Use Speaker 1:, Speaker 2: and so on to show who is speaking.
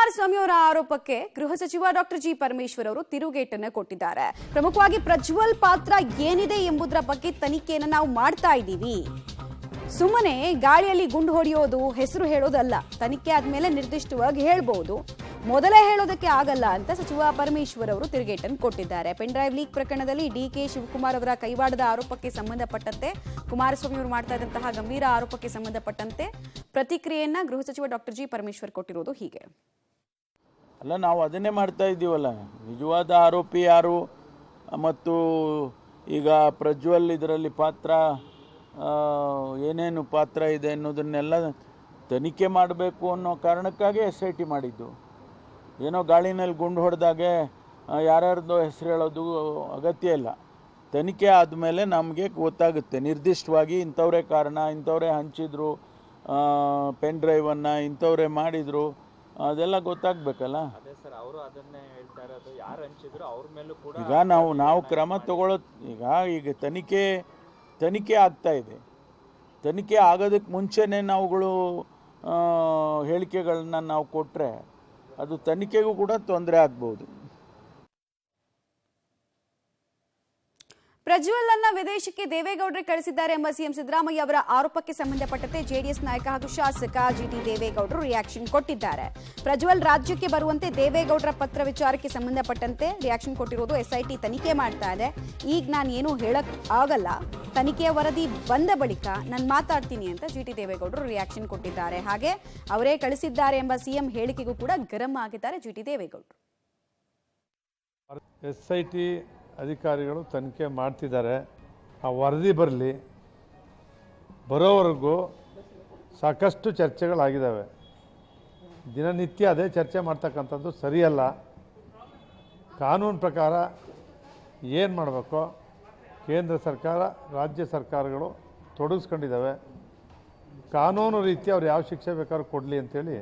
Speaker 1: ಕುಮಾರಸ್ವಾಮಿ ಅವರ ಆರೋಪಕ್ಕೆ ಗೃಹ ಸಚಿವ ಡಾಕ್ಟರ್ ಜಿ ಪರಮೇಶ್ವರ್ ಅವರು ತಿರುಗೇಟನ್ನು ಕೊಟ್ಟಿದ್ದಾರೆ. ಪ್ರಮುಖವಾಗಿ ಪ್ರಜ್ವಲ್ ಪಾತ್ರ ಏನಿದೆ ಎಂಬುದರ ಬಗ್ಗೆ ತನಿಖೆಯನ್ನು ನಾವು ಮಾಡ್ತಾ ಇದ್ದೀವಿ. ಸುಮ್ಮನೆ ಗಾಳಿಯಲ್ಲಿ ಗುಂಡು ಹೊಡೆಯೋದು, ಹೆಸರು ಹೇಳೋದಲ್ಲ. ತನಿಖೆ ಆದ್ಮೇಲೆ ನಿರ್ದಿಷ್ಟವಾಗಿ ಹೇಳ್ಬಹುದು, ಮೊದಲೇ ಹೇಳೋದಕ್ಕೆ ಆಗಲ್ಲ ಅಂತ ಸಚಿವ ಪರಮೇಶ್ವರ್ ಅವರು ತಿರುಗೇಟನ್ನು ಕೊಟ್ಟಿದ್ದಾರೆ. ಪೆನ್ ಡ್ರೈವ್ ಲೀಕ್ ಪ್ರಕರಣದಲ್ಲಿ ಡಿಕೆ ಶಿವಕುಮಾರ್ ಅವರ ಕೈವಾಡದ ಆರೋಪಕ್ಕೆ ಸಂಬಂಧಪಟ್ಟಂತೆ, ಕುಮಾರಸ್ವಾಮಿ ಅವರು ಮಾಡ್ತಾ ಇದ್ದಂತಹ ಗಂಭೀರ ಆರೋಪಕ್ಕೆ ಸಂಬಂಧಪಟ್ಟಂತೆ ಪ್ರತಿಕ್ರಿಯೆಯನ್ನ ಗೃಹ ಸಚಿವ ಡಾಕ್ಟರ್ ಜಿ ಪರಮೇಶ್ವರ್ ಕೊಟ್ಟಿರೋದು ಹೀಗೆ.
Speaker 2: ಅಲ್ಲ, ನಾವು ಅದನ್ನೇ ಮಾಡ್ತಾ ಇದ್ದೀವಲ್ಲ. ನಿಜವಾದ ಆರೋಪಿ ಯಾರು ಮತ್ತು ಈಗ ಪ್ರಜ್ವಲ್ ಇದರಲ್ಲಿ ಪಾತ್ರ ಏನೇನು ಪಾತ್ರ ಇದೆ ಅನ್ನೋದನ್ನೆಲ್ಲ ತನಿಖೆ ಮಾಡಬೇಕು ಅನ್ನೋ ಕಾರಣಕ್ಕಾಗಿ SIT ಮಾಡಿದ್ದು. ಏನೋ ಗಾಳಿನಲ್ಲಿ ಗುಂಡು ಹೊಡೆದಾಗೆ ಯಾರ್ಯಾರ್ದೋ ಹೆಸರು ಹೇಳೋದು ಅಗತ್ಯ ಇಲ್ಲ. ತನಿಖೆ ಆದಮೇಲೆ ನಮಗೆ ಗೊತ್ತಾಗುತ್ತೆ ನಿರ್ದಿಷ್ಟವಾಗಿ ಇಂಥವರೇ ಕಾರಣ, ಇಂಥವರೇ ಹಂಚಿದ್ರು ಪೆನ್ ಡ್ರೈವನ್ನು, ಇಂಥವರೇ ಮಾಡಿದರು, ಅದೆಲ್ಲ ಗೊತ್ತಾಗಬೇಕಲ್ಲ. ಈಗ ನಾವು ಕ್ರಮ ತಗೊಳ್ಳೋದು. ಈಗ ತನಿಖೆ ಆಗ್ತಾ ಇದೆ. ತನಿಖೆ ಆಗೋದಕ್ಕೆ ಮುಂಚೆನೇ ನಾವುಗಳು ಹೇಳಿಕೆಗಳನ್ನ ನಾವು ಕೊಟ್ಟರೆ ಅದು ತನಿಖೆಗೂ ಕೂಡ ತೊಂದರೆ ಆಗ್ಬೋದು.
Speaker 1: ಪ್ರಜ್ವಲ್ ಅನ್ನ ವಿದೇಶಕ್ಕೆ ದೇವೇಗೌಡರೇ ಕಳಿಸಿದ್ದಾರೆ ಎಂಬ ಸಿಎಂ ಸಿದ್ದರಾಮಯ್ಯ ಅವರ ಆರೋಪಕ್ಕೆ ಸಂಬಂಧಪಟ್ಟಂತೆ ಜೆಡಿಎಸ್ ನಾಯಕ ಹಾಗೂ ಶಾಸಕ ಜಿಟಿ ದೇವೇಗೌಡರು ರಿಯಾಕ್ಷನ್ ಕೊಟ್ಟಿದ್ದಾರೆ. ಪ್ರಜ್ವಲ್ ರಾಜ್ಯಕ್ಕೆ ಬರುವಂತೆ ದೇವೇಗೌಡರ ಪತ್ರ ವಿಚಾರಕ್ಕೆ ಸಂಬಂಧಪಟ್ಟಂತೆ ರಿಯಾಕ್ಷನ್ ಕೊಟ್ಟಿರೋದು. SIT ತನಿಖೆ ಮಾಡ್ತಾ ಇದೆ, ಈಗ ನಾನು ಏನು ಹೇಳಕ್ ಆಗಲ್ಲ, ತನಿಖೆಯ ವರದಿ ಬಂದ ಬಳಿಕ ನಾನು ಮಾತಾಡ್ತೀನಿ ಅಂತ ಜಿಟಿ ದೇವೇಗೌಡರು ರಿಯಾಕ್ಷನ್ ಕೊಟ್ಟಿದ್ದಾರೆ. ಹಾಗೆ ಅವರೇ ಕಳಿಸಿದ್ದಾರೆ ಎಂಬ ಸಿಎಂ ಹೇಳಿಕೆಗೂ ಕೂಡ ಗರಂ ಆಗಿದ್ದಾರೆ ಜಿಟಿ ದೇವೇಗೌಡರು.
Speaker 3: SIT ಅಧಿಕಾರಿಗಳು ತನಿಖೆ ಮಾಡ್ತಿದ್ದಾರೆ. ಆ ವರದಿ ಬರಲಿ, ಬರೋವರೆಗೂ ಸಾಕಷ್ಟು ಚರ್ಚೆಗಳಾಗಿದ್ದಾವೆ. ದಿನನಿತ್ಯ ಅದೇ ಚರ್ಚೆ ಮಾಡ್ತಕ್ಕಂಥದ್ದು ಸರಿಯಲ್ಲ. ಕಾನೂನು ಪ್ರಕಾರ ಏನು ಮಾಡಬೇಕೋ ಕೇಂದ್ರ ಸರ್ಕಾರ, ರಾಜ್ಯ ಸರ್ಕಾರಗಳು ತೊಡಗಿಸ್ಕೊಂಡಿದ್ದಾವೆ. ಕಾನೂನು ರೀತಿ ಅವ್ರು ಯಾವ ಶಿಕ್ಷೆ ಬೇಕಾದ್ರೂ ಕೊಡಲಿ ಅಂತೇಳಿ